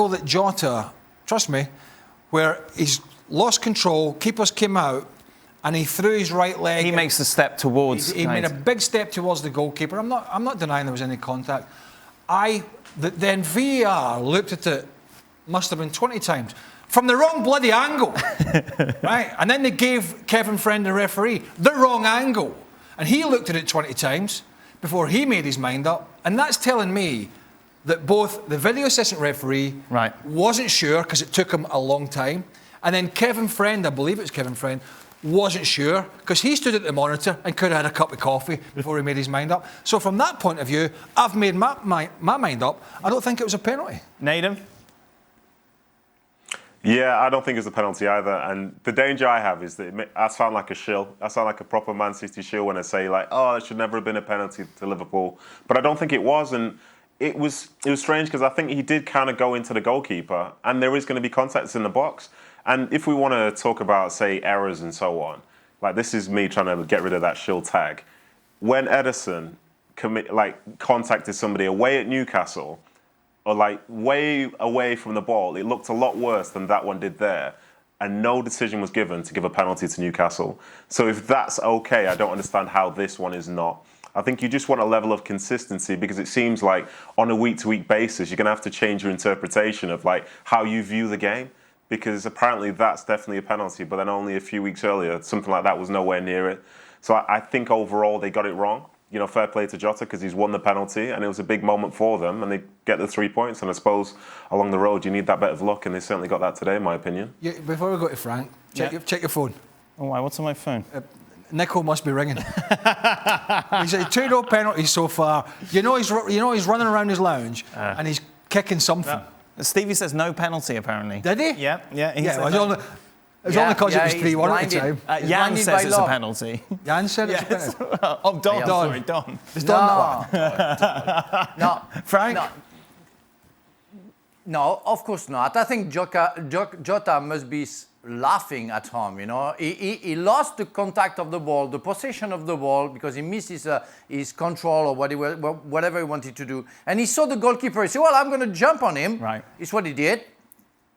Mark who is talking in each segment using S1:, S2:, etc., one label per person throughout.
S1: that Jota, trust me, where he's lost control, keepers came out, and he threw his right leg.
S2: He makes a step towards.
S1: He made a big step towards the goalkeeper. I'm not denying there was any contact. Then VAR looked at it, must have been 20 times, from the wrong bloody angle, right? And then they gave Kevin Friend, the referee, the wrong angle, and he looked at it 20 times before he made his mind up. And that's telling me that both the video assistant referee wasn't sure because it took him a long time, and then Kevin Friend, I believe it was Kevin Friend, wasn't sure because he stood at the monitor and could have had a cup of coffee before he made his mind up. So from that point of view, I've made my mind up. I don't think it was a penalty.
S2: Nedum?
S3: Yeah, I don't think it's a penalty either. And the danger I have is that I sound like a shill. I sound like a proper Man City shill when I say, like, oh, it should never have been a penalty to Liverpool. But I don't think it was. And it was strange because I think he did kind of go into the goalkeeper and there is going to be contacts in the box. And if we want to talk about, say, errors and so on, like this is me trying to get rid of that shill tag. When Ederson contacted somebody away at Newcastle, or like way away from the ball, it looked a lot worse than that one did there. And no decision was given to give a penalty to Newcastle. So if that's okay, I don't understand how this one is not. I think you just want a level of consistency because it seems like on a week-to-week basis, you're going to have to change your interpretation of like how you view the game. Because apparently that's definitely a penalty, but then only a few weeks earlier, something like that was nowhere near it. So I think overall they got it wrong. You know, fair play to Jota because he's won the penalty and it was a big moment for them and they get the 3 points. And I suppose along the road you need that bit of luck and they certainly got that today, in my opinion.
S1: Yeah, before we go to Frank, check your phone.
S2: Oh, why? What's on my phone?
S1: Nico must be ringing. He's a 2-0 penalty so far. You know he's running around his lounge and he's kicking something.
S2: No. Stevie says no penalty, apparently.
S1: Did he?
S2: Yeah.
S1: It was only because it was 3-1 at the time.
S2: Jan says it's a penalty.
S1: Jan said it's a penalty.
S2: Oh, Don. Sorry, Don.
S1: It's Don that one.
S4: No.
S1: Frank?
S4: No, of course not. I think Jota must be laughing at home, you know. He lost the contact of the ball, the possession of the ball, because he missed his control or whatever he wanted to do. And he saw the goalkeeper. He said, well, I'm going to jump on him.
S2: Right.
S4: It's what he did.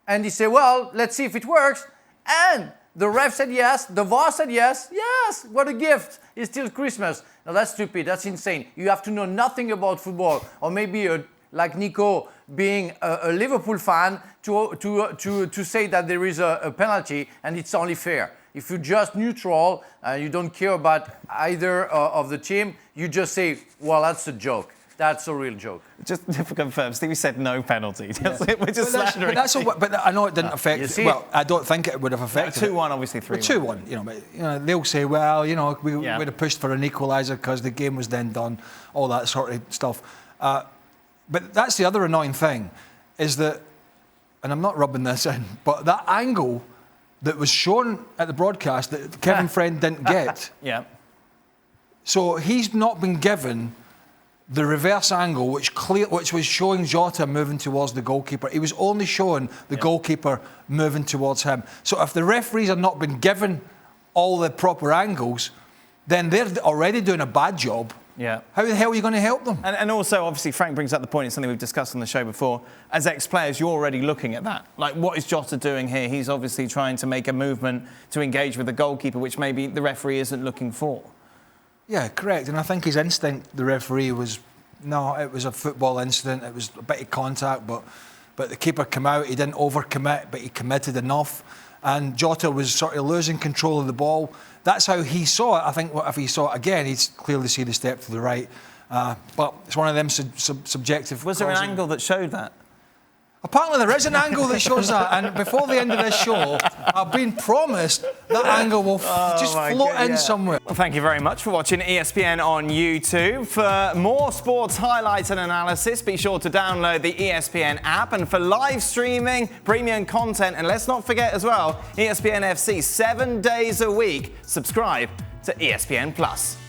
S4: And he said, well, let's see if it works. And the ref said yes. The VAR said yes. Yes, what a gift. It's still Christmas. Now, that's stupid. That's insane. You have to know nothing about football. Or maybe like Nico being a Liverpool fan to say that there is a penalty and it's only fair. If you're just neutral and you don't care about either of the team, you just say, well, that's a joke. That's a real joke.
S2: Just to confirm, Stevie said no penalty. Which is
S1: but I know it didn't affect. Well, I don't think it would have affected.
S2: 2-1, obviously 3-1.
S1: 2-1. They'll say, well, we would have pushed for an equaliser because the game was then done. All that sort of stuff. But that's the other annoying thing, is that, and I'm not rubbing this in, but that angle that was shown at the broadcast that Kevin Friend didn't get.
S2: Yeah.
S1: So he's not been given the reverse angle, which was showing Jota moving towards the goalkeeper. He was only showing the goalkeeper moving towards him. So if the referees have not been given all the proper angles, then they're already doing a bad job.
S2: Yeah.
S1: How the hell are you going to help them?
S2: And also, obviously, Frank brings up the point, it's something we've discussed on the show before. As ex-players, you're already looking at that. Like, what is Jota doing here? He's obviously trying to make a movement to engage with the goalkeeper, which maybe the referee isn't looking for.
S1: Yeah, correct. And I think his instinct, the referee, was, no, it was a football incident. It was a bit of contact, but the keeper came out. He didn't overcommit, but he committed enough. And Jota was sort of losing control of the ball. That's how he saw it. I think if he saw it again, he'd clearly see the step to the right. But it's one of them subjective.
S2: Was there an angle that showed that?
S1: Apparently there is an angle that shows that, and before the end of this show, I've been promised that angle will float in somewhere.
S2: Well, thank you very much for watching ESPN on YouTube. For more sports highlights and analysis, be sure to download the ESPN app. And for live streaming, premium content, and let's not forget as well, ESPN FC 7 days a week. Subscribe to ESPN+.